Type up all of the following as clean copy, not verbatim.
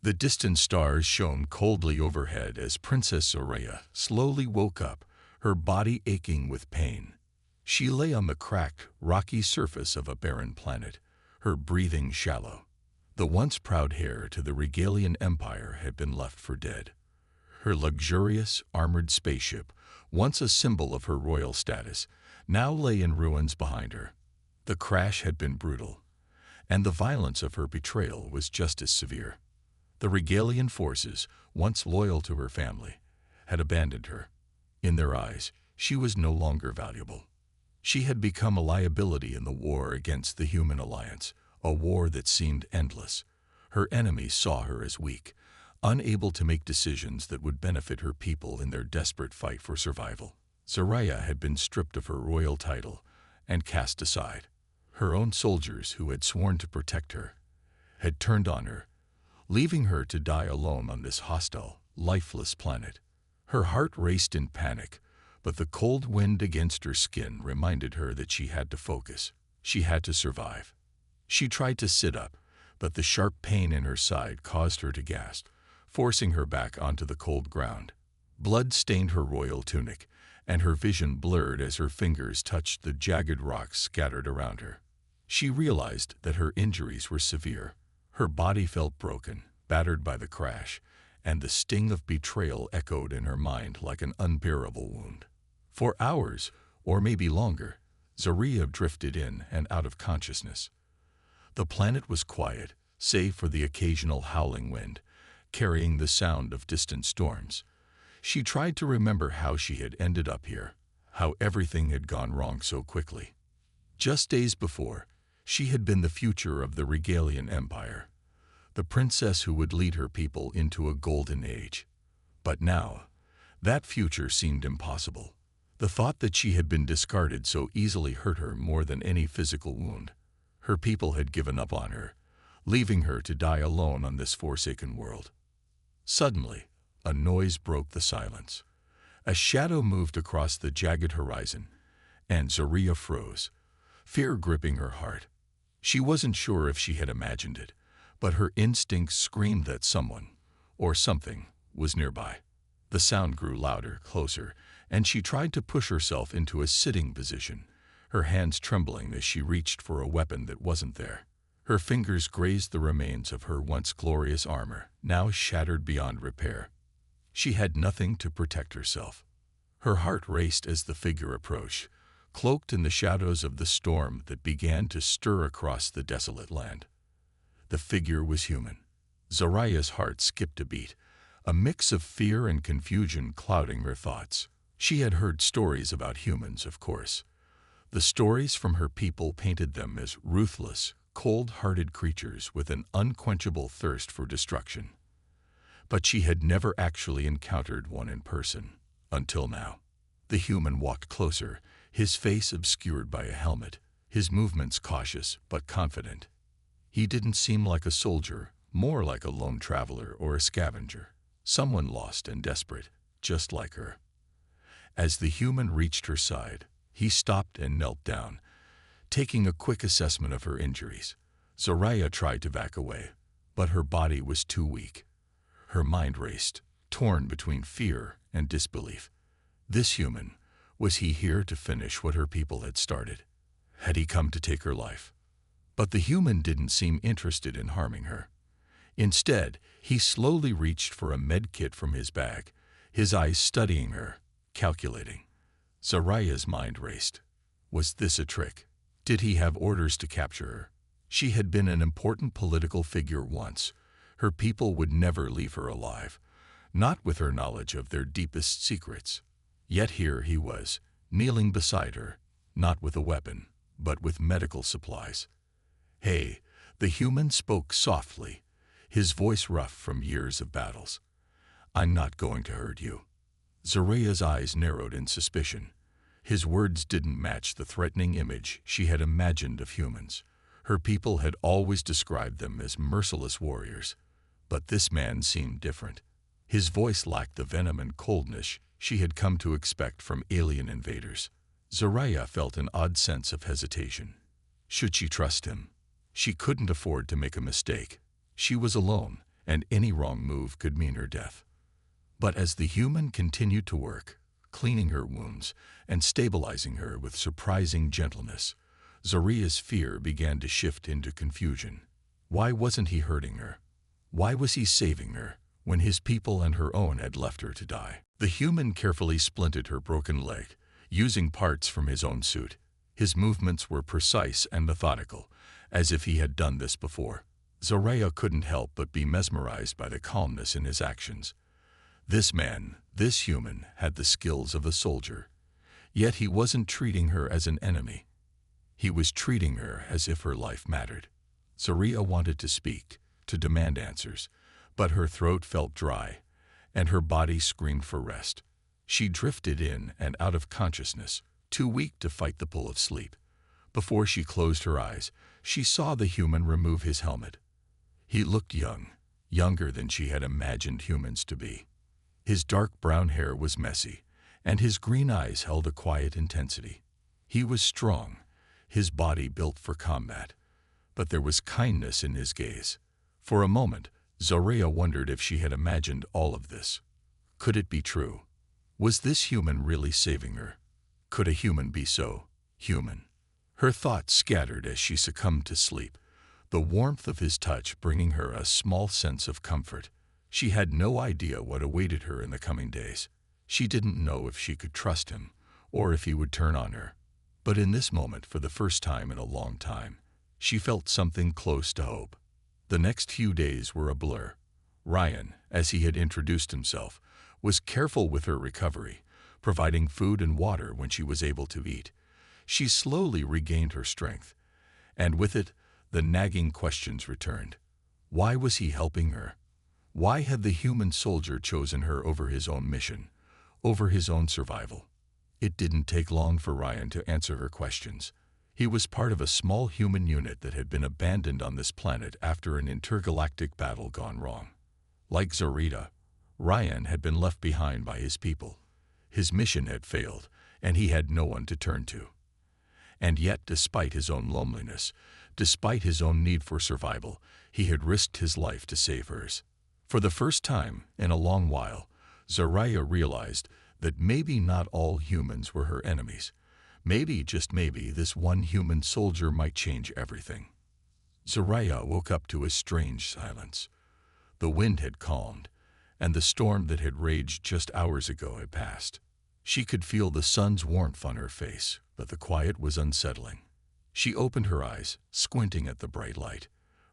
The distant stars shone coldly overhead as Princess Zoraya slowly woke up, her body aching with pain. She lay on the cracked, rocky surface of a barren planet, her breathing shallow. The once proud heir to the Regalian Empire had been left for dead. Her luxurious, armored spaceship, once a symbol of her royal status, now lay in ruins behind her. The crash had been brutal, and the violence of her betrayal was just as severe. The Regalian forces, once loyal to her family, had abandoned her. In their eyes, she was no longer valuable. She had become a liability in the war against the human alliance, a war that seemed endless. Her enemies saw her as weak, unable to make decisions that would benefit her people in their desperate fight for survival. Zoraya had been stripped of her royal title and cast aside. Her own soldiers, who had sworn to protect her, had turned on her, leaving her to die alone on this hostile, lifeless planet. Her heart raced in panic, but the cold wind against her skin reminded her that she had to focus. She had to survive. She tried to sit up, but the sharp pain in her side caused her to gasp, forcing her back onto the cold ground. Blood stained her royal tunic, and her vision blurred as her fingers touched the jagged rocks scattered around her. She realized that her injuries were severe. Her body felt broken, battered by the crash, and the sting of betrayal echoed in her mind like an unbearable wound. For hours, or maybe longer, Zoraya drifted in and out of consciousness. The planet was quiet, save for the occasional howling wind, carrying the sound of distant storms. She tried to remember how she had ended up here, how everything had gone wrong so quickly. Just days before, she had been the future of the Regalian Empire, the princess who would lead her people into a golden age. But now, that future seemed impossible. The thought that she had been discarded so easily hurt her more than any physical wound. Her people had given up on her, leaving her to die alone on this forsaken world. Suddenly, a noise broke the silence. A shadow moved across the jagged horizon, and Zoraya froze, fear gripping her heart. She wasn't sure if she had imagined it, but her instincts screamed that someone, or something, was nearby. The sound grew louder, closer, and she tried to push herself into a sitting position, her hands trembling as she reached for a weapon that wasn't there. Her fingers grazed the remains of her once glorious armor, now shattered beyond repair. She had nothing to protect herself. Her heart raced as the figure approached, cloaked in the shadows of the storm that began to stir across the desolate land. The figure was human. Zoraya's heart skipped a beat, a mix of fear and confusion clouding her thoughts. She had heard stories about humans, of course. The stories from her people painted them as ruthless, cold-hearted creatures with an unquenchable thirst for destruction. But she had never actually encountered one in person, until now. The human walked closer, his face obscured by a helmet, his movements cautious but confident. He didn't seem like a soldier, more like a lone traveler or a scavenger, someone lost and desperate, just like her. As the human reached her side, he stopped and knelt down, taking a quick assessment of her injuries. Zoraya tried to back away, but her body was too weak. Her mind raced, torn between fear and disbelief. This human, was he here to finish what her people had started? Had he come to take her life? But the human didn't seem interested in harming her. Instead, he slowly reached for a med kit from his bag, his eyes studying her, calculating. Zoraya's mind raced. Was this a trick? Did he have orders to capture her? She had been an important political figure once. Her people would never leave her alive, not with her knowledge of their deepest secrets. Yet here he was, kneeling beside her, not with a weapon, but with medical supplies. "Hey," the human spoke softly, his voice rough from years of battles. "I'm not going to hurt you." Zoraya's eyes narrowed in suspicion. His words didn't match the threatening image she had imagined of humans. Her people had always described them as merciless warriors, but this man seemed different. His voice lacked the venom and coldness she had come to expect from alien invaders. Zoraya felt an odd sense of hesitation. Should she trust him? She couldn't afford to make a mistake. She was alone, and any wrong move could mean her death. But as the human continued to work, cleaning her wounds and stabilizing her with surprising gentleness, Zaria's fear began to shift into confusion. Why wasn't he hurting her? Why was he saving her when his people and her own had left her to die? The human carefully splinted her broken leg, using parts from his own suit. His movements were precise and methodical, as if he had done this before. Zaria couldn't help but be mesmerized by the calmness in his actions. This man, this human, had the skills of a soldier. Yet he wasn't treating her as an enemy. He was treating her as if her life mattered. Zaria wanted to speak, to demand answers, but her throat felt dry, and her body screamed for rest. She drifted in and out of consciousness, too weak to fight the pull of sleep. Before she closed her eyes, she saw the human remove his helmet. He looked young, younger than she had imagined humans to be. His dark brown hair was messy, and his green eyes held a quiet intensity. He was strong, his body built for combat, but there was kindness in his gaze. For a moment, Zaria wondered if she had imagined all of this. Could it be true? Was this human really saving her? Could a human be so human? Her thoughts scattered as she succumbed to sleep, the warmth of his touch bringing her a small sense of comfort. She had no idea what awaited her in the coming days. She didn't know if she could trust him, or if he would turn on her. But in this moment, for the first time in a long time, she felt something close to hope. The next few days were a blur. Ryan, as he had introduced himself, was careful with her recovery, providing food and water when she was able to eat. She slowly regained her strength, and with it, the nagging questions returned. Why was he helping her? Why had the human soldier chosen her over his own mission, over his own survival? It didn't take long for Ryan to answer her questions. He was part of a small human unit that had been abandoned on this planet after an intergalactic battle gone wrong. Like Zarita, Ryan had been left behind by his people. His mission had failed, and he had no one to turn to. And yet, despite his own loneliness, despite his own need for survival, he had risked his life to save hers. For the first time in a long while, Zaria realized that maybe not all humans were her enemies. Maybe, just maybe, this one human soldier might change everything. Zaria woke up to a strange silence. The wind had calmed, and the storm that had raged just hours ago had passed. She could feel the sun's warmth on her face, but the quiet was unsettling. She opened her eyes, squinting at the bright light.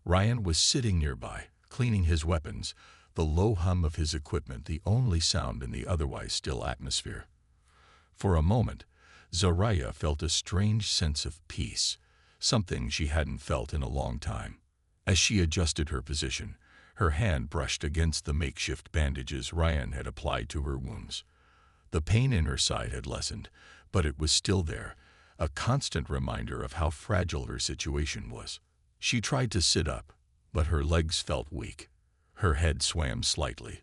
Ryan was sitting nearby, cleaning his weapons, the low hum of his equipment the only sound in the otherwise still atmosphere. For a moment, Zaria felt a strange sense of peace, something she hadn't felt in a long time. As she adjusted her position, her hand brushed against the makeshift bandages Ryan had applied to her wounds. The pain in her side had lessened, but it was still there, a constant reminder of how fragile her situation was. She tried to sit up, but her legs felt weak. Her head swam slightly,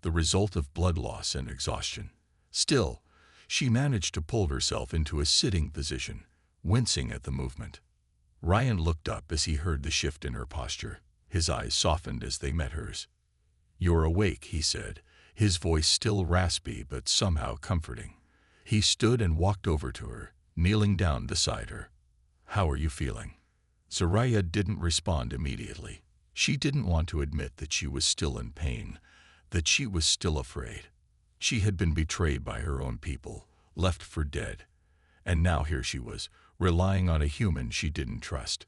the result of blood loss and exhaustion. Still, she managed to pull herself into a sitting position, wincing at the movement. Ryan looked up as he heard the shift in her posture. His eyes softened as they met hers. "You're awake," he said, his voice still raspy but somehow comforting. He stood and walked over to her, kneeling down beside her. "How are you feeling?" Zaria didn't respond immediately. She didn't want to admit that she was still in pain, that she was still afraid. She had been betrayed by her own people, left for dead, and now here she was, relying on a human she didn't trust.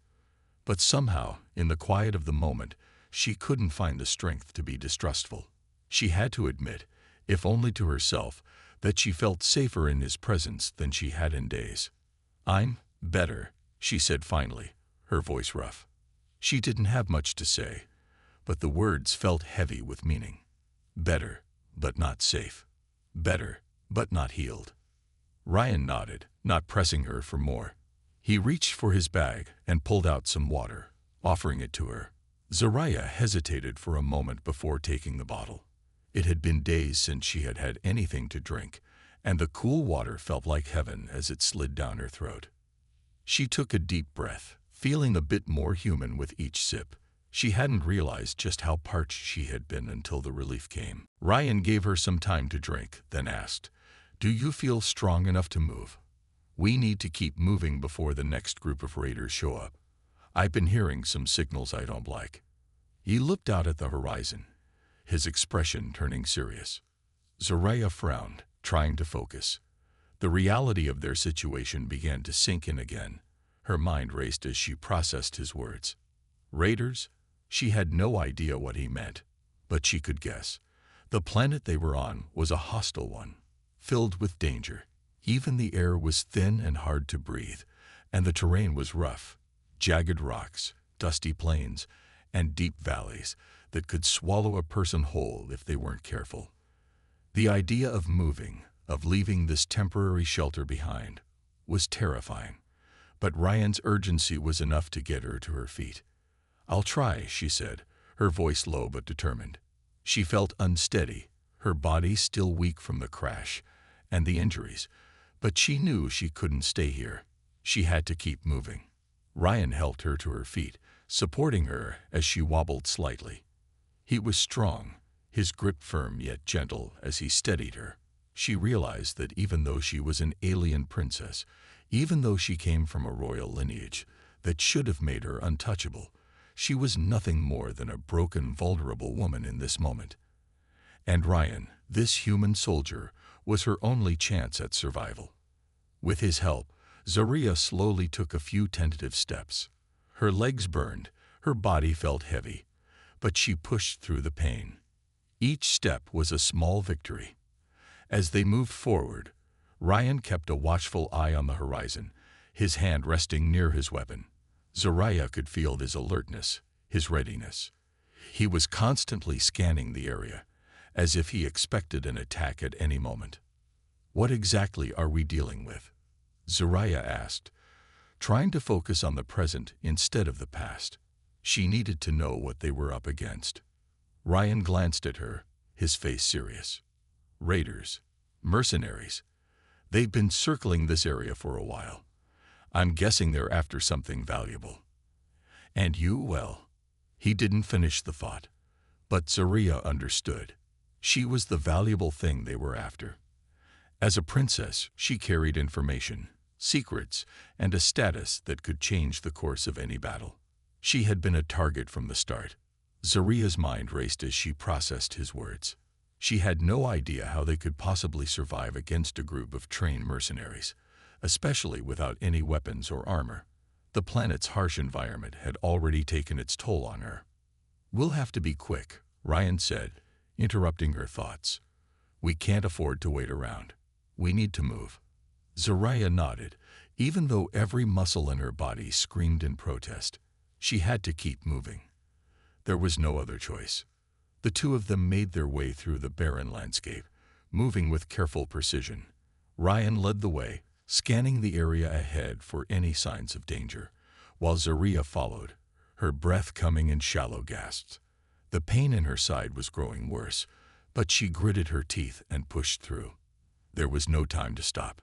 But somehow, in the quiet of the moment, she couldn't find the strength to be distrustful. She had to admit, if only to herself, that she felt safer in his presence than she had in days. "I'm better," she said finally, her voice rough. She didn't have much to say, but the words felt heavy with meaning. Better, but not safe. Better, but not healed. Ryan nodded, not pressing her for more. He reached for his bag and pulled out some water, offering it to her. Zaria hesitated for a moment before taking the bottle. It had been days since she had had anything to drink, and the cool water felt like heaven as it slid down her throat. She took a deep breath, feeling a bit more human with each sip. She hadn't realized just how parched she had been until the relief came. Ryan gave her some time to drink, then asked, "Do you feel strong enough to move? We need to keep moving before the next group of raiders show up. I've been hearing some signals I don't like." He looked out at the horizon, his expression turning serious. Zoraya frowned, trying to focus. The reality of their situation began to sink in again. Her mind raced as she processed his words. Raiders? She had no idea what he meant, but she could guess. The planet they were on was a hostile one, filled with danger. Even the air was thin and hard to breathe, and the terrain was rough. Jagged rocks, dusty plains, and deep valleys that could swallow a person whole if they weren't careful. The idea of moving, of leaving this temporary shelter behind, was terrifying. But Ryan's urgency was enough to get her to her feet. "I'll try," she said, her voice low but determined. She felt unsteady, her body still weak from the crash and the injuries, but she knew she couldn't stay here. She had to keep moving. Ryan helped her to her feet, supporting her as she wobbled slightly. He was strong, his grip firm yet gentle as he steadied her. She realized that even though she was an alien princess, even though she came from a royal lineage that should have made her untouchable, she was nothing more than a broken, vulnerable woman in this moment. And Ryan, this human soldier, was her only chance at survival. With his help, Zoraya slowly took a few tentative steps. Her legs burned, her body felt heavy, but she pushed through the pain. Each step was a small victory. As they moved forward, Ryan kept a watchful eye on the horizon, his hand resting near his weapon. Zoraya could feel his alertness, his readiness. He was constantly scanning the area, as if he expected an attack at any moment. "What exactly are we dealing with?" Zoraya asked, trying to focus on the present instead of the past. She needed to know what they were up against. Ryan glanced at her, his face serious. "Raiders. Mercenaries. They've been circling this area for a while. I'm guessing they're after something valuable. And you, well..." He didn't finish the thought, but Zoraya understood. She was the valuable thing they were after. As a princess, she carried information, secrets, and a status that could change the course of any battle. She had been a target from the start. Zoraya's mind raced as she processed his words. She had no idea how they could possibly survive against a group of trained mercenaries, especially without any weapons or armor. The planet's harsh environment had already taken its toll on her. "We'll have to be quick," Ryan said, interrupting her thoughts. "We can't afford to wait around. We need to move." Zoraya nodded, even though every muscle in her body screamed in protest. She had to keep moving. There was no other choice. The two of them made their way through the barren landscape, moving with careful precision. Ryan led the way, scanning the area ahead for any signs of danger, while Zoraya followed, her breath coming in shallow gasps. The pain in her side was growing worse, but she gritted her teeth and pushed through. There was no time to stop.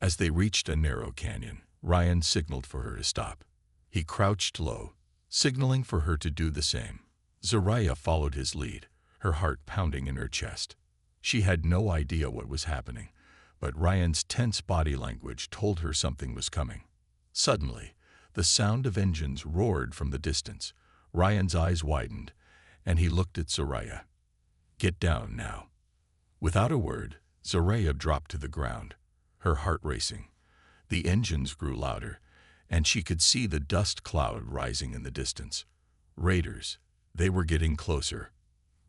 As they reached a narrow canyon, Ryan signaled for her to stop. He crouched low, signaling for her to do the same. Zoraya followed his lead, her heart pounding in her chest. She had no idea what was happening, but Ryan's tense body language told her something was coming. Suddenly, the sound of engines roared from the distance. Ryan's eyes widened, and he looked at Zoraya. "Get down now." Without a word, Zoraya dropped to the ground, her heart racing. The engines grew louder, and she could see the dust cloud rising in the distance. Raiders. They were getting closer.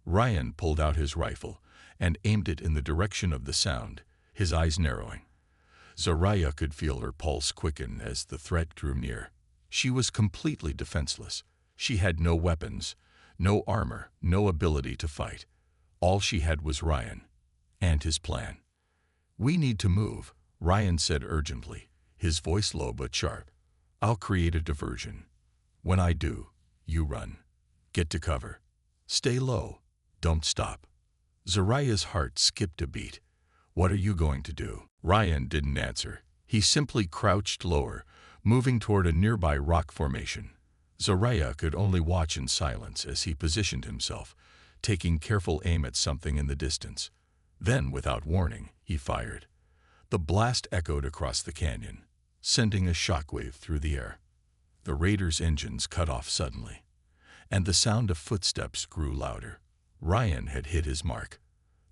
Ryan pulled out his rifle and aimed it in the direction of the sound, his eyes narrowing. Zoraya could feel her pulse quicken as the threat drew near. She was completely defenseless. She had no weapons, no armor, no ability to fight. All she had was Ryan and his plan. "We need to move," Ryan said urgently, his voice low but sharp. "I'll create a diversion. When I do, you run. Get to cover. Stay low. Don't stop." Zoraya's heart skipped a beat. "What are you going to do?" Ryan didn't answer. He simply crouched lower, moving toward a nearby rock formation. Zoraya could only watch in silence as he positioned himself, taking careful aim at something in the distance. Then, without warning, he fired. The blast echoed across the canyon, sending a shockwave through the air. The raiders' engines cut off suddenly, and the sound of footsteps grew louder. Ryan had hit his mark.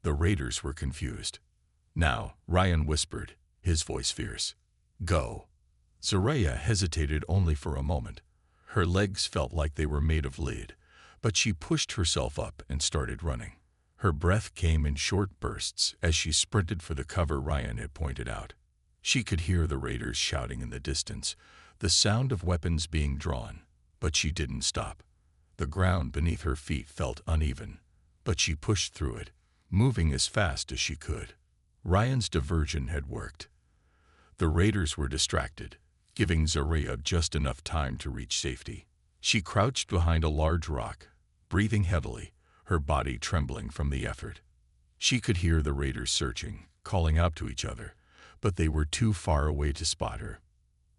The raiders were confused. "Now," Ryan whispered, his voice fierce. "Go." Zoraya hesitated only for a moment. Her legs felt like they were made of lead, but she pushed herself up and started running. Her breath came in short bursts as she sprinted for the cover Ryan had pointed out. She could hear the raiders shouting in the distance, the sound of weapons being drawn, but she didn't stop. The ground beneath her feet felt uneven, but she pushed through it, moving as fast as she could. Ryan's diversion had worked. The raiders were distracted, giving Zoraya just enough time to reach safety. She crouched behind a large rock, breathing heavily, her body trembling from the effort. She could hear the raiders searching, calling out to each other, but they were too far away to spot her.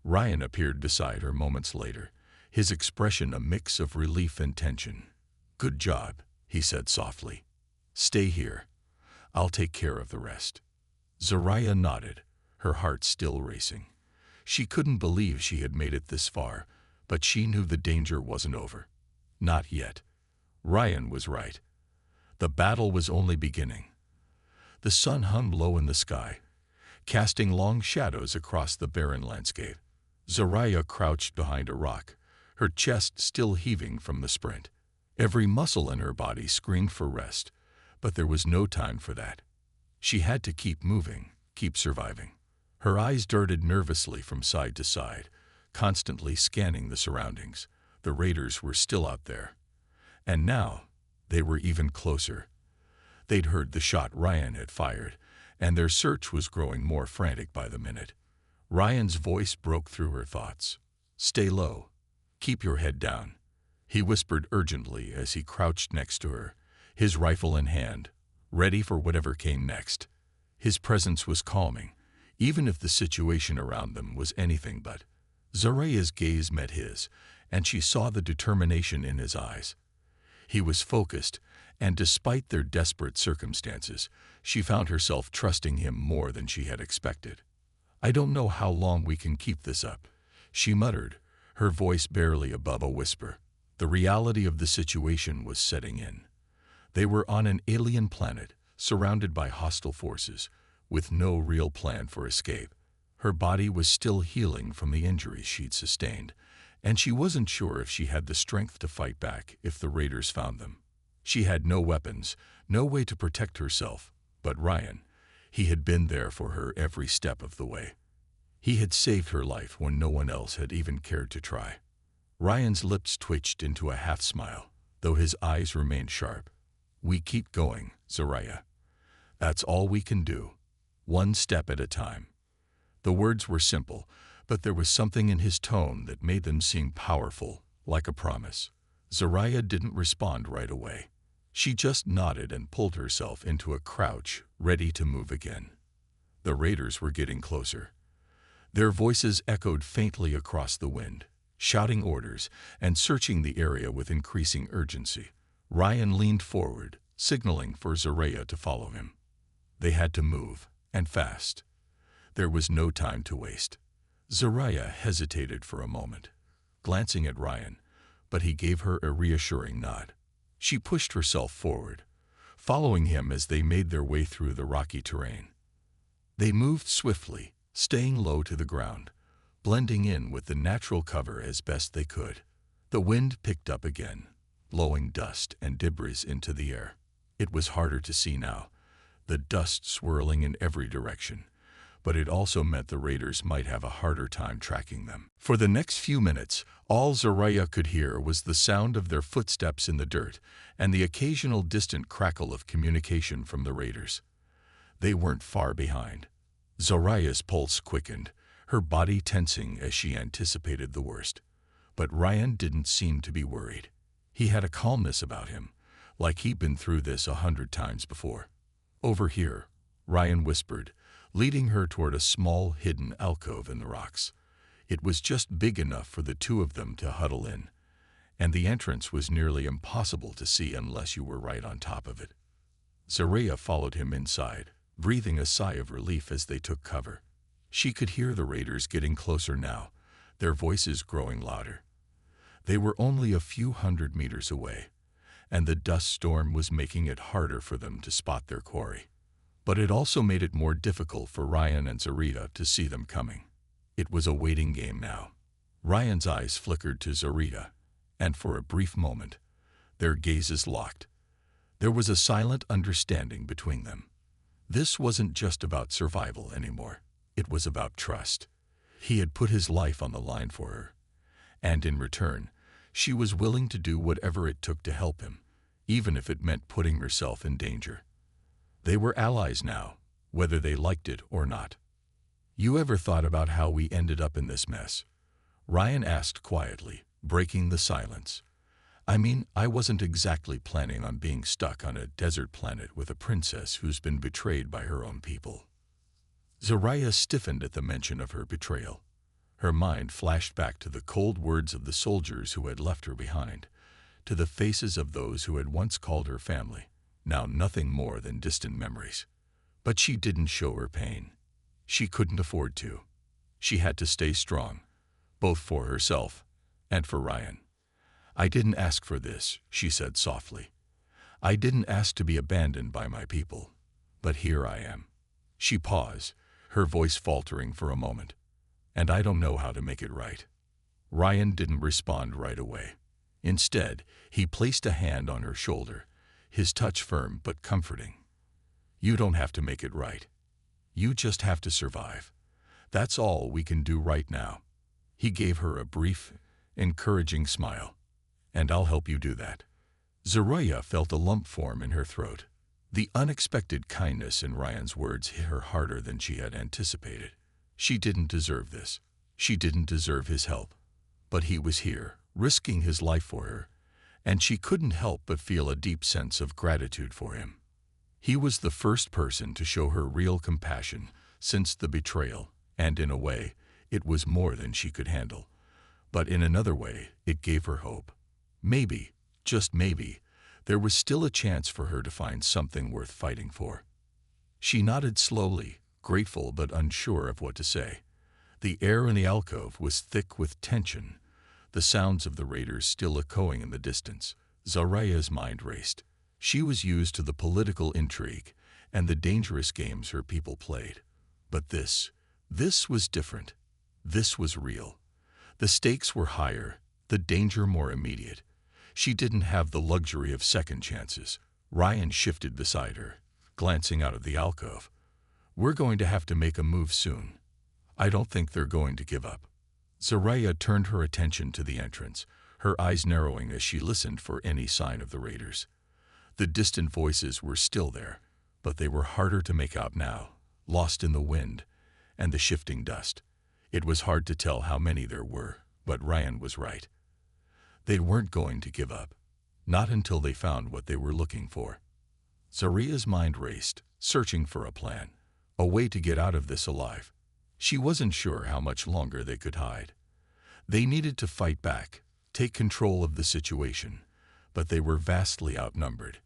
Ryan appeared beside her moments later, his expression a mix of relief and tension. "Good job," he said softly. "Stay here. I'll take care of the rest." Zoraya nodded, her heart still racing. She couldn't believe she had made it this far, but she knew the danger wasn't over. Not yet. Ryan was right. The battle was only beginning. The sun hung low in the sky, casting long shadows across the barren landscape. Zoraya crouched behind a rock, her chest still heaving from the sprint. Every muscle in her body screamed for rest, but there was no time for that. She had to keep moving, keep surviving. Her eyes darted nervously from side to side, constantly scanning the surroundings. The raiders were still out there. And now, they were even closer. They'd heard the shot Ryan had fired, and their search was growing more frantic by the minute. Ryan's voice broke through her thoughts. "Stay low. Keep your head down," he whispered urgently as he crouched next to her, his rifle in hand, ready for whatever came next. His presence was calming, even if the situation around them was anything but. Zoraya's gaze met his, and she saw the determination in his eyes. He was focused, and despite their desperate circumstances, she found herself trusting him more than she had expected. "I don't know how long we can keep this up," she muttered, her voice barely above a whisper. The reality of the situation was setting in. They were on an alien planet, surrounded by hostile forces, with no real plan for escape. Her body was still healing from the injuries she'd sustained, and she wasn't sure if she had the strength to fight back if the raiders found them. She had no weapons, no way to protect herself, but Ryan, he had been there for her every step of the way. He had saved her life when no one else had even cared to try. Ryan's lips twitched into a half-smile, though his eyes remained sharp. "We keep going, Zoraya. That's all we can do. One step at a time." The words were simple, but there was something in his tone that made them seem powerful, like a promise. Zoraya didn't respond right away. She just nodded and pulled herself into a crouch, ready to move again. The raiders were getting closer. Their voices echoed faintly across the wind, shouting orders and searching the area with increasing urgency. Ryan leaned forward, signaling for Zoraya to follow him. They had to move, and fast. There was no time to waste. Zoraya hesitated for a moment, glancing at Ryan, but he gave her a reassuring nod. She pushed herself forward, following him as they made their way through the rocky terrain. They moved swiftly, staying low to the ground, blending in with the natural cover as best they could. The wind picked up again, blowing dust and debris into the air. It was harder to see now, the dust swirling in every direction, but it also meant the raiders might have a harder time tracking them. For the next few minutes, all Zoraya could hear was the sound of their footsteps in the dirt and the occasional distant crackle of communication from the raiders. They weren't far behind. Zoraya's pulse quickened, her body tensing as she anticipated the worst. But Ryan didn't seem to be worried. He had a calmness about him, like he'd been through this 100 times before. "Over here," Ryan whispered, leading her toward a small, hidden alcove in the rocks. It was just big enough for the two of them to huddle in, and the entrance was nearly impossible to see unless you were right on top of it. Zaraya followed him inside, breathing a sigh of relief as they took cover. She could hear the raiders getting closer now, their voices growing louder. They were only a few hundred meters away, and the dust storm was making it harder for them to spot their quarry. But it also made it more difficult for Ryan and Zaraya to see them coming. It was a waiting game now. Ryan's eyes flickered to Zaraya, and for a brief moment, their gazes locked. There was a silent understanding between them. This wasn't just about survival anymore. It was about trust. He had put his life on the line for her, and in return, she was willing to do whatever it took to help him, even if it meant putting herself in danger. They were allies now, whether they liked it or not. "You ever thought about how we ended up in this mess?" Ryan asked quietly, breaking the silence. "I mean, I wasn't exactly planning on being stuck on a desert planet with a princess who's been betrayed by her own people." Zaraya stiffened at the mention of her betrayal. Her mind flashed back to the cold words of the soldiers who had left her behind, to the faces of those who had once called her family, now nothing more than distant memories. But she didn't show her pain. She couldn't afford to. She had to stay strong, both for herself and for Ryan. "I didn't ask for this," she said softly. "I didn't ask to be abandoned by my people, but here I am." She paused, her voice faltering for a moment. "And I don't know how to make it right." Ryan didn't respond right away. Instead, he placed a hand on her shoulder, his touch firm but comforting. "You don't have to make it right. You just have to survive. That's all we can do right now." He gave her a brief, encouraging smile. "And I'll help you do that." Zaraya felt a lump form in her throat. The unexpected kindness in Ryan's words hit her harder than she had anticipated. She didn't deserve this. She didn't deserve his help. But he was here, risking his life for her, and she couldn't help but feel a deep sense of gratitude for him. He was the first person to show her real compassion since the betrayal, and in a way, it was more than she could handle. But in another way, it gave her hope. Maybe, just maybe, there was still a chance for her to find something worth fighting for. She nodded slowly, grateful but unsure of what to say. The air in the alcove was thick with tension, the sounds of the raiders still echoing in the distance. Zaraya's mind raced. She was used to the political intrigue and the dangerous games her people played. But this was different. This was real. The stakes were higher, the danger more immediate. She didn't have the luxury of second chances. Ryan shifted beside her, glancing out of the alcove. "We're going to have to make a move soon. I don't think they're going to give up." Zaraya turned her attention to the entrance, her eyes narrowing as she listened for any sign of the raiders. The distant voices were still there, but they were harder to make out now, lost in the wind and the shifting dust. It was hard to tell how many there were, but Ryan was right. They weren't going to give up, not until they found what they were looking for. Zaraya's mind raced, searching for a plan, a way to get out of this alive. She wasn't sure how much longer they could hide. They needed to fight back, take control of the situation, but they were vastly outnumbered,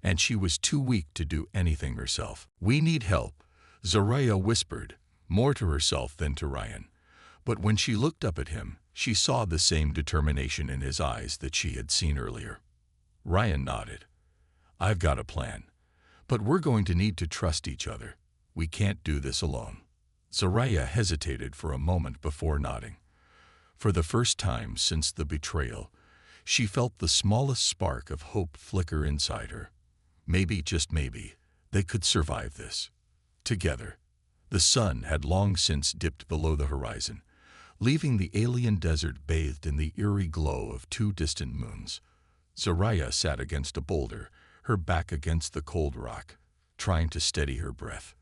and she was too weak to do anything herself. "We need help," Zaraya whispered, more to herself than to Ryan. But when she looked up at him, she saw the same determination in his eyes that she had seen earlier. Ryan nodded. "I've got a plan, but we're going to need to trust each other. We can't do this alone." Zaraya hesitated for a moment before nodding. For the first time since the betrayal, she felt the smallest spark of hope flicker inside her. Maybe, just maybe, they could survive this. Together. The sun had long since dipped below the horizon, leaving the alien desert bathed in the eerie glow of two distant moons. Zaraya sat against a boulder, her back against the cold rock, trying to steady her breath.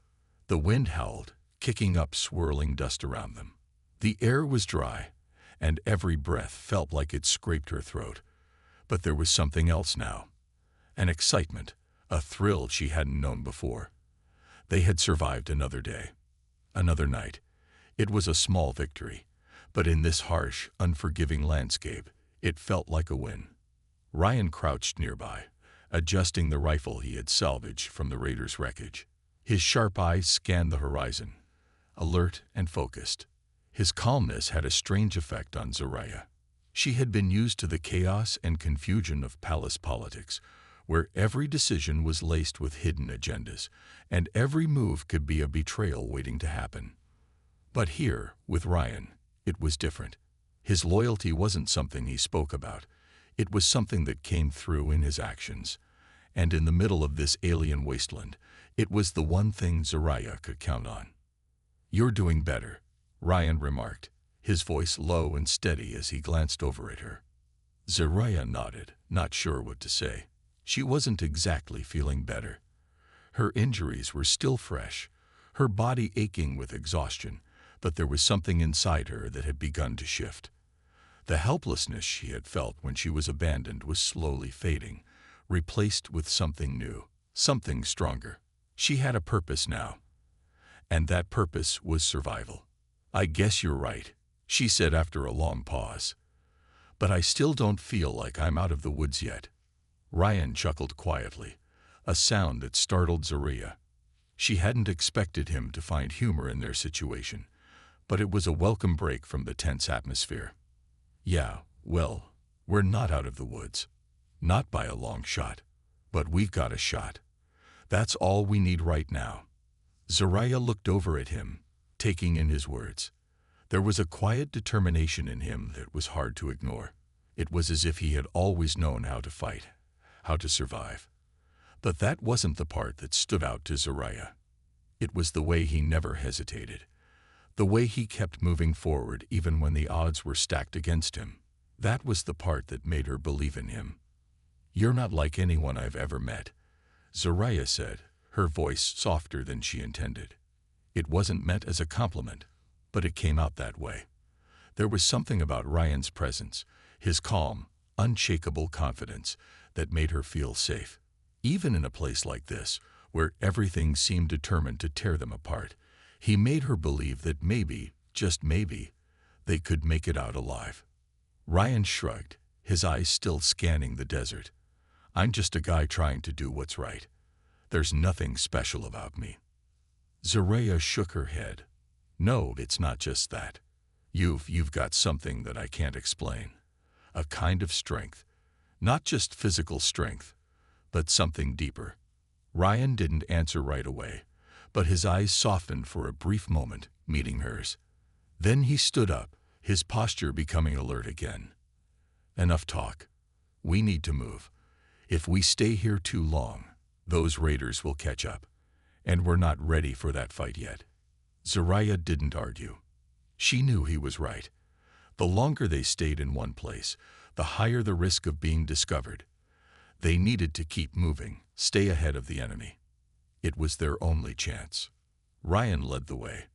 The wind howled, kicking up swirling dust around them. The air was dry, and every breath felt like it scraped her throat. But there was something else now. An excitement, a thrill she hadn't known before. They had survived another day, another night. It was a small victory, but in this harsh, unforgiving landscape, It felt like a win. Ryan crouched nearby, adjusting the rifle he had salvaged from the raiders' wreckage. His sharp eyes scanned the horizon, alert and focused. His calmness had a strange effect on Zoraya. She had been used to the chaos and confusion of palace politics, where every decision was laced with hidden agendas, and every move could be a betrayal waiting to happen. But here, with Ryan, it was different. His loyalty wasn't something he spoke about. It was something that came through in his actions. And in the middle of this alien wasteland, it was the one thing Zoraya could count on. "You're doing better," Ryan remarked, his voice low and steady as he glanced over at her. Zoraya nodded, not sure what to say. She wasn't exactly feeling better. Her injuries were still fresh, her body aching with exhaustion, but there was something inside her that had begun to shift. The helplessness she had felt when she was abandoned was slowly fading, replaced with something new, something stronger. She had a purpose now, and that purpose was survival. "I guess you're right," she said after a long pause. "But I still don't feel like I'm out of the woods yet." Ryan chuckled quietly, a sound that startled Zoraya. She hadn't expected him to find humor in their situation, but it was a welcome break from the tense atmosphere. "Yeah, well, we're not out of the woods. Not by a long shot. But we've got a shot. That's all we need right now." Zoraya looked over at him, taking in his words. There was a quiet determination in him that was hard to ignore. It was as if he had always known how to fight, how to survive. But that wasn't the part that stood out to Zoraya. It was the way he never hesitated, the way he kept moving forward even when the odds were stacked against him. That was the part that made her believe in him. "You're not like anyone I've ever met," Zoraya said, her voice softer than she intended. It wasn't meant as a compliment, but it came out that way. There was something about Ryan's presence, his calm, unshakable confidence, that made her feel safe. Even in a place like this, where everything seemed determined to tear them apart, he made her believe that maybe, just maybe, they could make it out alive. Ryan shrugged, his eyes still scanning the desert. "I'm just a guy trying to do what's right. There's nothing special about me." Zoraya shook her head. "No, it's not just that. You've got something that I can't explain. A kind of strength. Not just physical strength, but something deeper." Ryan didn't answer right away, but his eyes softened for a brief moment, meeting hers. Then he stood up, his posture becoming alert again. "Enough talk. We need to move. If we stay here too long, those raiders will catch up, and we're not ready for that fight yet." Zoraya didn't argue. She knew he was right. The longer they stayed in one place, the higher the risk of being discovered. They needed to keep moving, stay ahead of the enemy. It was their only chance. Ryan led the way,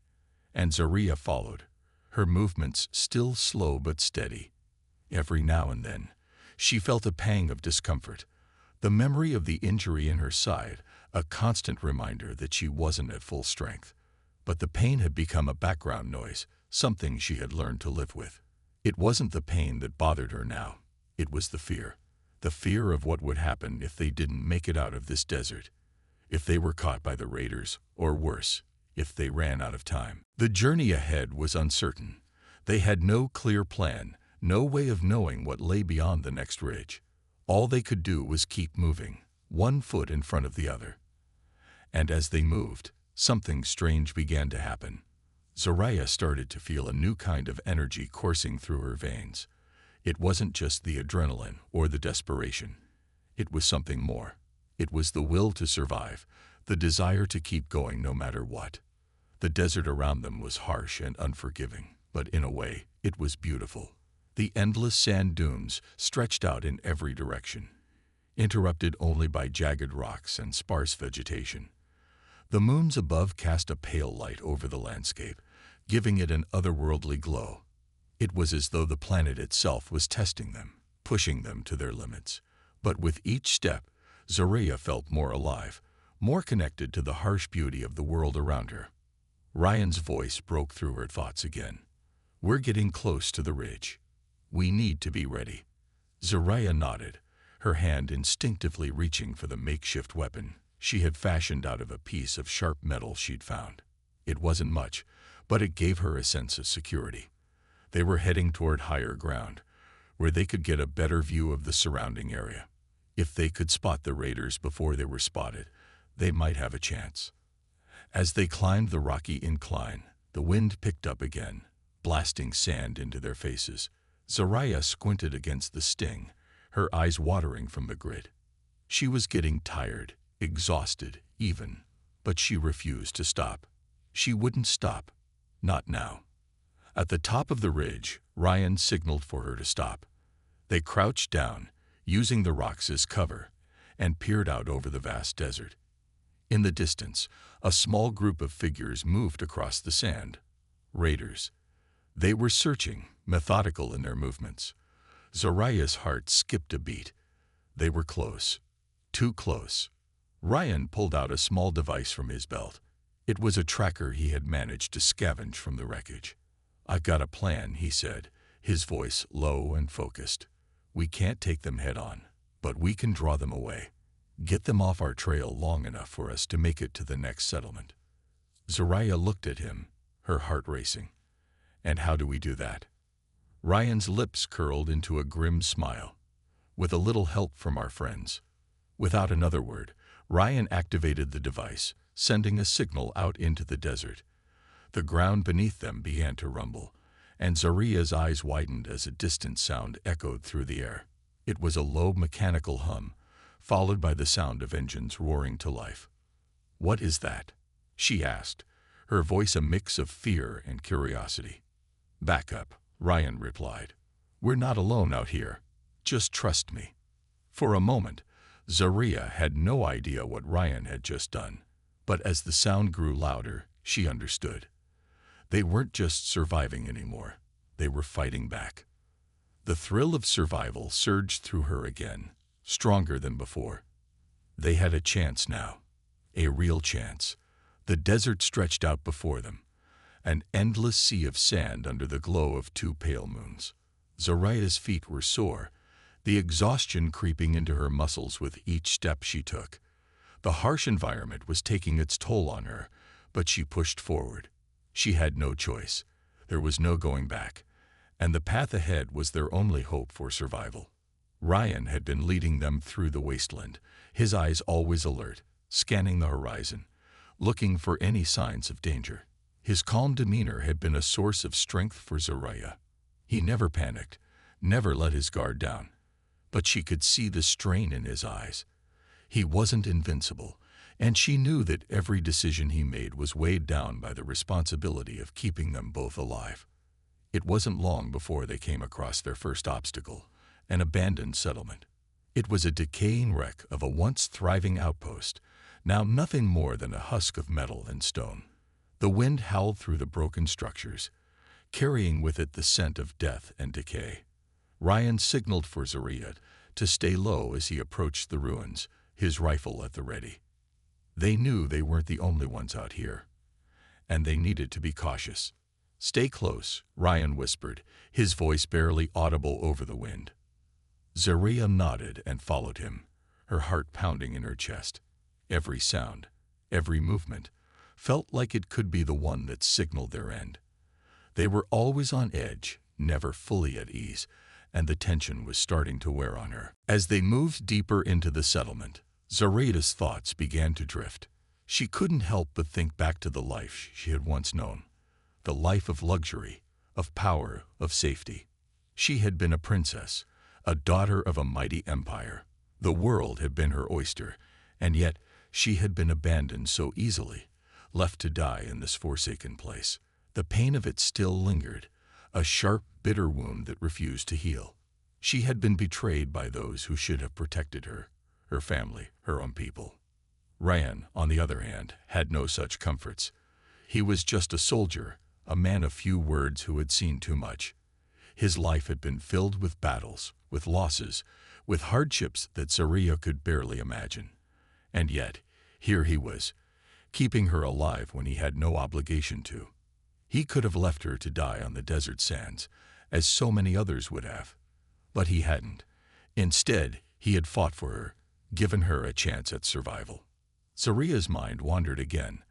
and Zoraya followed, her movements still slow but steady. Every now and then, she felt a pang of discomfort, the memory of the injury in her side, a constant reminder that she wasn't at full strength. But the pain had become a background noise, something she had learned to live with. It wasn't the pain that bothered her now. It was the fear of what would happen if they didn't make it out of this desert, if they were caught by the raiders, or worse, if they ran out of time. The journey ahead was uncertain. They had no clear plan, no way of knowing what lay beyond the next ridge. All they could do was keep moving, one foot in front of the other. And as they moved, something strange began to happen. Zoraya started to feel a new kind of energy coursing through her veins. It wasn't just the adrenaline or the desperation. It was something more. It was the will to survive, the desire to keep going no matter what. The desert around them was harsh and unforgiving, but in a way, it was beautiful. The endless sand dunes stretched out in every direction, interrupted only by jagged rocks and sparse vegetation. The moons above cast a pale light over the landscape, giving it an otherworldly glow. It was as though the planet itself was testing them, pushing them to their limits. But with each step, Zoraya felt more alive, more connected to the harsh beauty of the world around her. Ryan's voice broke through her thoughts again. "We're getting close to the ridge. We need to be ready." Zaraya nodded, her hand instinctively reaching for the makeshift weapon she had fashioned out of a piece of sharp metal she'd found. It wasn't much, but it gave her a sense of security. They were heading toward higher ground, where they could get a better view of the surrounding area. If they could spot the raiders before they were spotted, they might have a chance. As they climbed the rocky incline, the wind picked up again, blasting sand into their faces. Zaraya squinted against the sting, her eyes watering from the grit. She was getting tired, exhausted even, but she refused to stop. She wouldn't stop. Not now. At the top of the ridge, Ryan signaled for her to stop. They crouched down, using the rocks as cover, and peered out over the vast desert. In the distance, a small group of figures moved across the sand. Raiders. They were searching, methodical in their movements. Zaraya's heart skipped a beat. They were close. Too close. Ryan pulled out a small device from his belt. It was a tracker he had managed to scavenge from the wreckage. "I've got a plan," he said, his voice low and focused. "We can't take them head on, but we can draw them away. Get them off our trail long enough for us to make it to the next settlement." Zaraya looked at him, her heart racing. "And how do we do that?" Ryan's lips curled into a grim smile. "With a little help from our friends." Without another word, Ryan activated the device, sending a signal out into the desert. The ground beneath them began to rumble, and Zaraya's eyes widened as a distant sound echoed through the air. It was a low mechanical hum, followed by the sound of engines roaring to life. "What is that?" she asked, her voice a mix of fear and curiosity. "Back up," Ryan replied. "We're not alone out here. Just trust me." For a moment, Zaraya had no idea what Ryan had just done, but as the sound grew louder, she understood. They weren't just surviving anymore. They were fighting back. The thrill of survival surged through her again, stronger than before. They had a chance now. A real chance. The desert stretched out before them, an endless sea of sand under the glow of two pale moons. Zaraya's feet were sore, the exhaustion creeping into her muscles with each step she took. The harsh environment was taking its toll on her, but she pushed forward. She had no choice. There was no going back, and the path ahead was their only hope for survival. Ryan had been leading them through the wasteland, his eyes always alert, scanning the horizon, looking for any signs of danger. His calm demeanor had been a source of strength for Zaraya. He never panicked, never let his guard down. But she could see the strain in his eyes. He wasn't invincible, and she knew that every decision he made was weighed down by the responsibility of keeping them both alive. It wasn't long before they came across their first obstacle, an abandoned settlement. It was a decaying wreck of a once thriving outpost, now nothing more than a husk of metal and stone. The wind howled through the broken structures, carrying with it the scent of death and decay. Ryan signaled for Zaraya to stay low as he approached the ruins, his rifle at the ready. They knew they weren't the only ones out here, and they needed to be cautious. "Stay close," Ryan whispered, his voice barely audible over the wind. Zaraya nodded and followed him, her heart pounding in her chest. Every sound, every movement, felt like it could be the one that signaled their end. They were always on edge, never fully at ease, and the tension was starting to wear on her. As they moved deeper into the settlement, Zaraya's thoughts began to drift. She couldn't help but think back to the life she had once known. The life of luxury, of power, of safety. She had been a princess, a daughter of a mighty empire. The world had been her oyster, and yet she had been abandoned so easily, left to die in this forsaken place. The pain of it still lingered, a sharp, bitter wound that refused to heal. She had been betrayed by those who should have protected her family, her own people. Ryan, on the other hand, had no such comforts. He was just a soldier, a man of few words who had seen too much. His life had been filled with battles, with losses, with hardships that Zaraya could barely imagine. And yet, here he was, keeping her alive when he had no obligation to. He could have left her to die on the desert sands, as so many others would have. But he hadn't. Instead, he had fought for her, given her a chance at survival. Zaria's mind wandered again,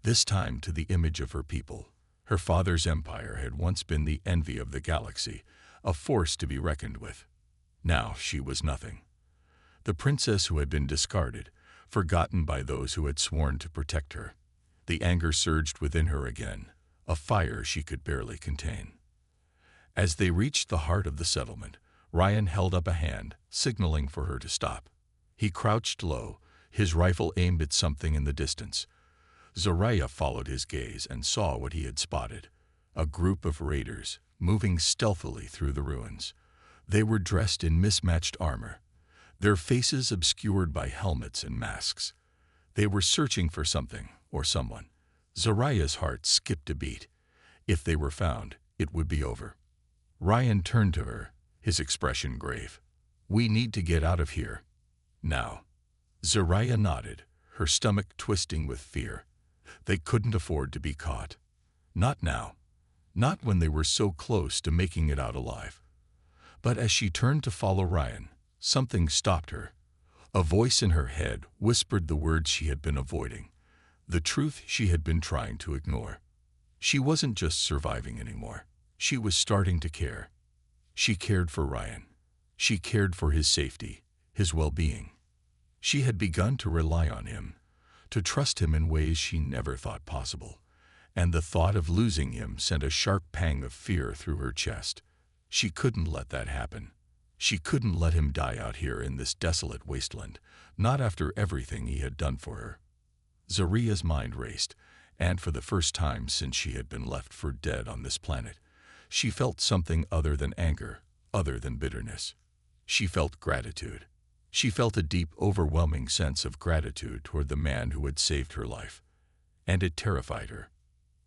this time to the image of her people. Her father's empire had once been the envy of the galaxy, a force to be reckoned with. Now she was nothing. The princess who had been discarded, forgotten by those who had sworn to protect her. The anger surged within her again, a fire she could barely contain. As they reached the heart of the settlement, Ryan held up a hand, signaling for her to stop. He crouched low, his rifle aimed at something in the distance. Zaria followed his gaze and saw what he had spotted: a group of raiders moving stealthily through the ruins. They were dressed in mismatched armor, their faces obscured by helmets and masks. They were searching for something or someone. Zaria's heart skipped a beat. If they were found, it would be over. Ryan turned to her, his expression grave. "We need to get out of here. Now." Zaria nodded, her stomach twisting with fear. They couldn't afford to be caught. Not now. Not when they were so close to making it out alive. But as she turned to follow Ryan, something stopped her. A voice in her head whispered the words she had been avoiding, the truth she had been trying to ignore. She wasn't just surviving anymore. She was starting to care. She cared for Ryan. She cared for his safety, his well-being. She had begun to rely on him, to trust him in ways she never thought possible. And the thought of losing him sent a sharp pang of fear through her chest. She couldn't let that happen. She couldn't let him die out here in this desolate wasteland, not after everything he had done for her. Zaria's mind raced, and for the first time since she had been left for dead on this planet, she felt something other than anger, other than bitterness. She felt gratitude. She felt a deep, overwhelming sense of gratitude toward the man who had saved her life. And it terrified her.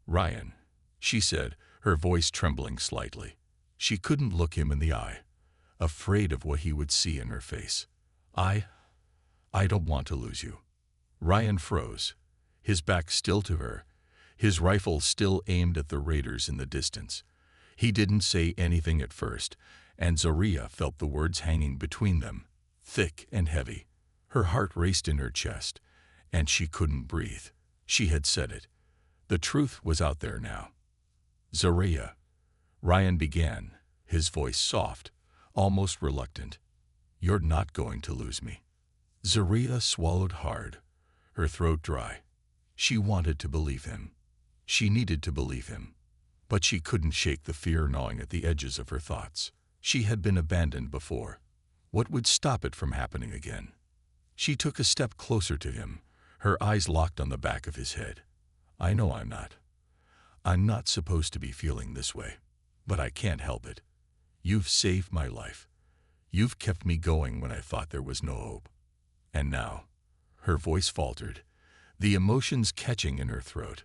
"Ryan," she said, her voice trembling slightly. She couldn't look him in the eye, afraid of what he would see in her face. I don't want to lose you." Ryan froze, his back still to her, his rifle still aimed at the raiders in the distance. He didn't say anything at first, and Zaria felt the words hanging between them, thick and heavy. Her heart raced in her chest, and she couldn't breathe. She had said it. The truth was out there now. "Zaria," Ryan began, his voice soft, almost reluctant. "You're not going to lose me." Zaria swallowed hard, her throat dry. She wanted to believe him. She needed to believe him. But she couldn't shake the fear gnawing at the edges of her thoughts. She had been abandoned before. What would stop it from happening again? She took a step closer to him, her eyes locked on the back of his head. "I know I'm not. I'm not supposed to be feeling this way, but I can't help it. You've saved my life. You've kept me going when I thought there was no hope. And now," her voice faltered, the emotions catching in her throat.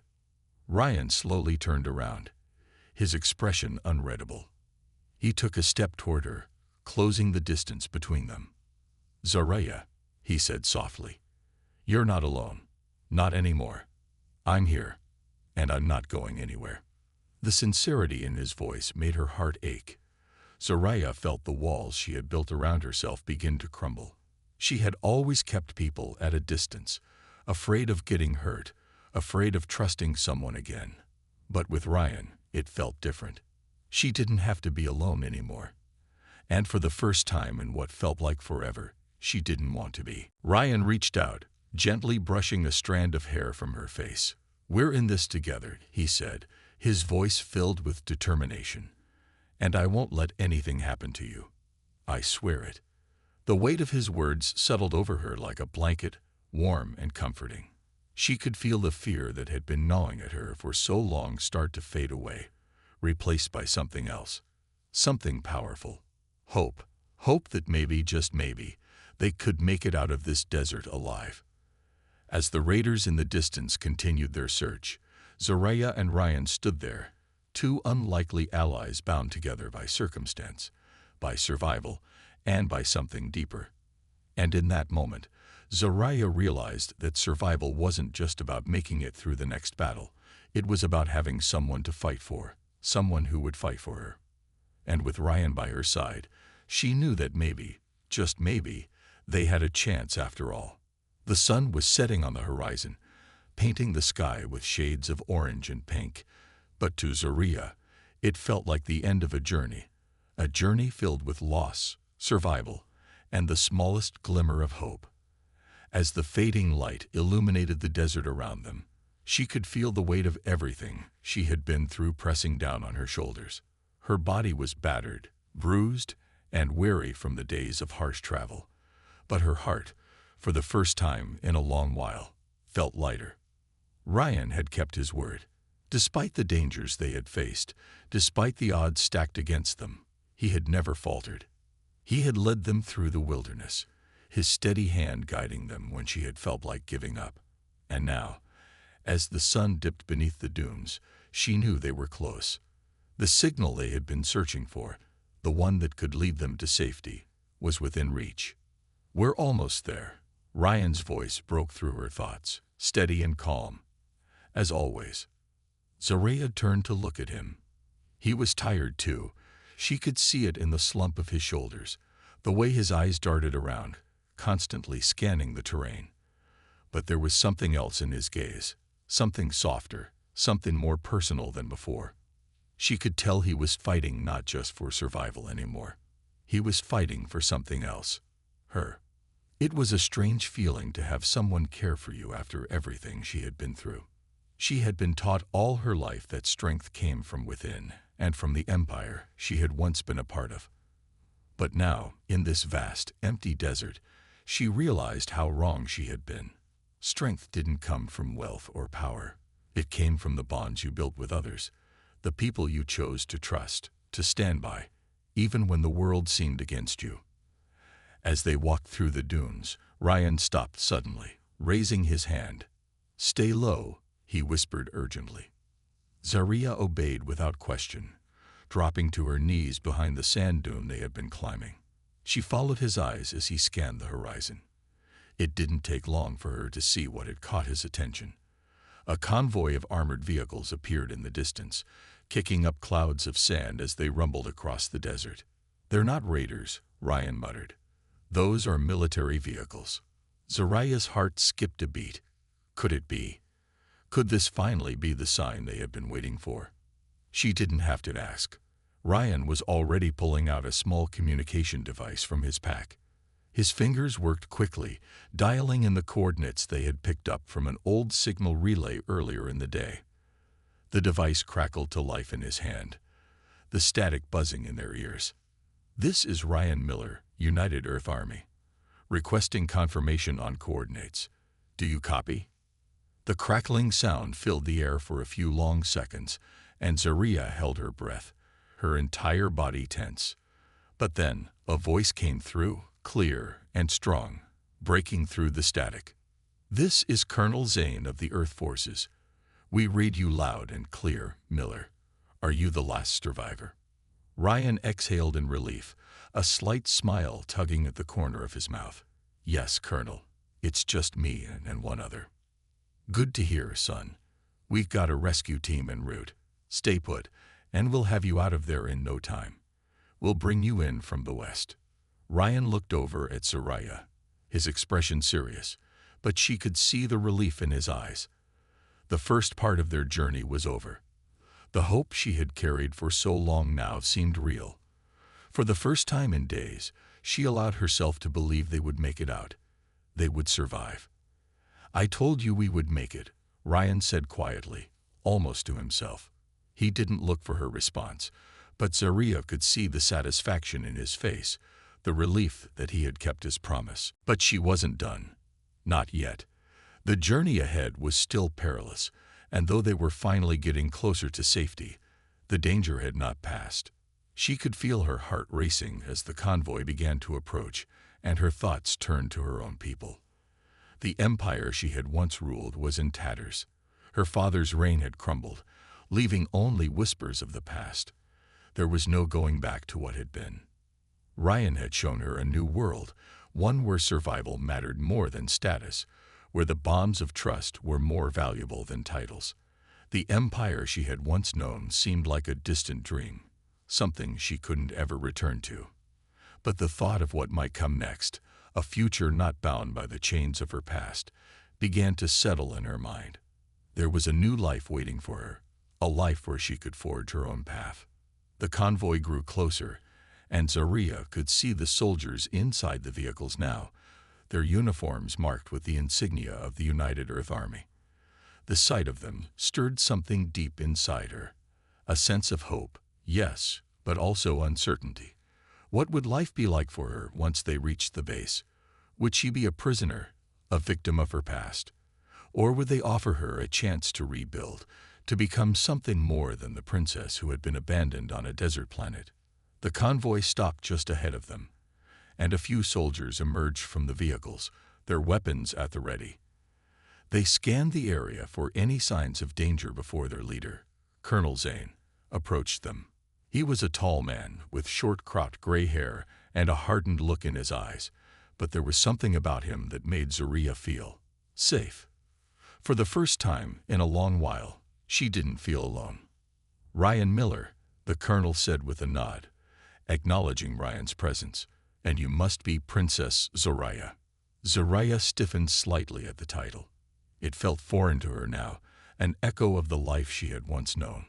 Ryan slowly turned around, his expression unreadable. He took a step toward her, closing the distance between them. "Zaria," he said softly, "you're not alone. Not anymore. I'm here, and I'm not going anywhere." The sincerity in his voice made her heart ache. Zaria felt the walls she had built around herself begin to crumble. She had always kept people at a distance, afraid of getting hurt, afraid of trusting someone again. But with Ryan, it felt different. She didn't have to be alone anymore. And for the first time in what felt like forever, she didn't want to be. Ryan reached out, gently brushing a strand of hair from her face. "We're in this together," he said, his voice filled with determination. "And I won't let anything happen to you. I swear it." The weight of his words settled over her like a blanket, warm and comforting. She could feel the fear that had been gnawing at her for so long start to fade away, replaced by something else, something powerful. Hope. Hope that maybe, just maybe, they could make it out of this desert alive. As the raiders in the distance continued their search, Zaria and Ryan stood there, two unlikely allies bound together by circumstance, by survival, and by something deeper. And in that moment, Zaria realized that survival wasn't just about making it through the next battle. It was about having someone to fight for, someone who would fight for her. And with Ryan by her side, she knew that maybe, just maybe, they had a chance after all. The sun was setting on the horizon, painting the sky with shades of orange and pink. But to Zaria, it felt like the end of a journey filled with loss, survival, and the smallest glimmer of hope. As the fading light illuminated the desert around them, she could feel the weight of everything she had been through pressing down on her shoulders. Her body was battered, bruised, and weary from the days of harsh travel. But her heart, for the first time in a long while, felt lighter. Ryan had kept his word. Despite the dangers they had faced, despite the odds stacked against them, he had never faltered. He had led them through the wilderness, his steady hand guiding them when she had felt like giving up. And now, as the sun dipped beneath the dunes, she knew they were close. The signal they had been searching for, the one that could lead them to safety, was within reach. "We're almost there." Ryan's voice broke through her thoughts, steady and calm. As always. Zaria turned to look at him. He was tired too. She could see it in the slump of his shoulders, the way his eyes darted around, constantly scanning the terrain. But there was something else in his gaze, something softer, something more personal than before. She could tell he was fighting not just for survival anymore. He was fighting for something else. Her. It was a strange feeling to have someone care for you after everything she had been through. She had been taught all her life that strength came from within and from the empire she had once been a part of. But now, in this vast, empty desert, she realized how wrong she had been. Strength didn't come from wealth or power. It came from the bonds you built with others, the people you chose to trust, to stand by, even when the world seemed against you. As they walked through the dunes, Ryan stopped suddenly, raising his hand. "Stay low," he whispered urgently. Zaria obeyed without question, dropping to her knees behind the sand dune they had been climbing. She followed his eyes as he scanned the horizon. It didn't take long for her to see what had caught his attention. A convoy of armored vehicles appeared in the distance, kicking up clouds of sand as they rumbled across the desert. "They're not raiders," Ryan muttered. "Those are military vehicles." Zaria's heart skipped a beat. Could it be? Could this finally be the sign they had been waiting for? She didn't have to ask. Ryan was already pulling out a small communication device from his pack. His fingers worked quickly, dialing in the coordinates they had picked up from an old signal relay earlier in the day. The device crackled to life in his hand, the static buzzing in their ears. "This is Ryan Miller, United Earth Army. Requesting confirmation on coordinates. Do you copy?" The crackling sound filled the air for a few long seconds, and Zaria held her breath, her entire body tense. But then, a voice came through, clear and strong, breaking through the static. "This is Colonel Zane of the Earth Forces. We read you loud and clear, Miller. Are you the last survivor?" Ryan exhaled in relief, a slight smile tugging at the corner of his mouth. "Yes, Colonel. It's just me and one other." "Good to hear, son. We've got a rescue team en route. Stay put, and we'll have you out of there in no time. We'll bring you in from the west." Ryan looked over at Zaria, his expression serious, but she could see the relief in his eyes. The first part of their journey was over. The hope she had carried for so long now seemed real. For the first time in days, she allowed herself to believe they would make it out. They would survive. "I told you we would make it," Ryan said quietly, almost to himself. He didn't look for her response, but Zaria could see the satisfaction in his face, the relief that he had kept his promise. But she wasn't done. Not yet. The journey ahead was still perilous, and though they were finally getting closer to safety, the danger had not passed. She could feel her heart racing as the convoy began to approach, and her thoughts turned to her own people. The empire she had once ruled was in tatters. Her father's reign had crumbled, leaving only whispers of the past. There was no going back to what had been. Ryan had shown her a new world, one where survival mattered more than status, where the bonds of trust were more valuable than titles. The empire she had once known seemed like a distant dream, something she couldn't ever return to. But the thought of what might come next, a future not bound by the chains of her past, began to settle in her mind. There was a new life waiting for her, a life where she could forge her own path. The convoy grew closer, and Zaria could see the soldiers inside the vehicles now, their uniforms marked with the insignia of the United Earth Army. The sight of them stirred something deep inside her, a sense of hope, yes, but also uncertainty. What would life be like for her once they reached the base? Would she be a prisoner, a victim of her past? Or would they offer her a chance to rebuild, to become something more than the princess who had been abandoned on a desert planet? The convoy stopped just ahead of them, and a few soldiers emerged from the vehicles, their weapons at the ready. They scanned the area for any signs of danger before their leader, Colonel Zane, approached them. He was a tall man with short-cropped gray hair and a hardened look in his eyes, but there was something about him that made Zaria feel safe. For the first time in a long while, she didn't feel alone. "Ryan Miller," the colonel said with a nod, acknowledging Ryan's presence, "and you must be Princess Zaria." Zaria stiffened slightly at the title. It felt foreign to her now, an echo of the life she had once known.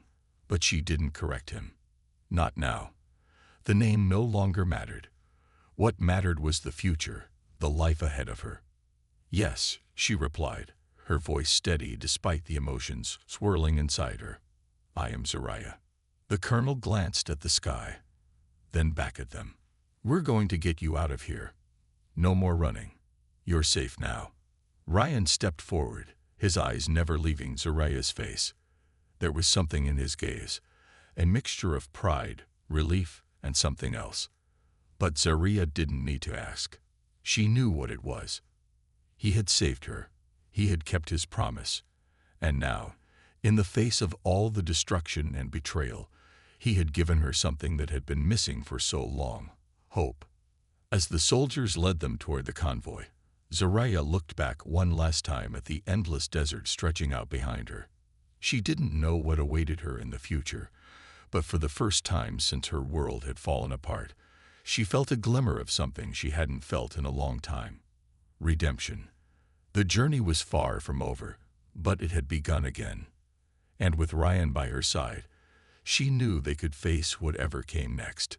But she didn't correct him. Not now. The name no longer mattered. What mattered was the future, the life ahead of her. "Yes," she replied, her voice steady despite the emotions swirling inside her. "I am Zaria." The colonel glanced at the sky, then back at them. "We're going to get you out of here. No more running. You're safe now." Ryan stepped forward, his eyes never leaving Zaria's face. There was something in his gaze, a mixture of pride, relief, and something else. But Zaria didn't need to ask. She knew what it was. He had saved her. He had kept his promise. And now, in the face of all the destruction and betrayal, he had given her something that had been missing for so long: hope. As the soldiers led them toward the convoy, Zaria looked back one last time at the endless desert stretching out behind her. She didn't know what awaited her in the future, but for the first time since her world had fallen apart, she felt a glimmer of something she hadn't felt in a long time: redemption. The journey was far from over, but it had begun again. And with Ryan by her side, she knew they could face whatever came next.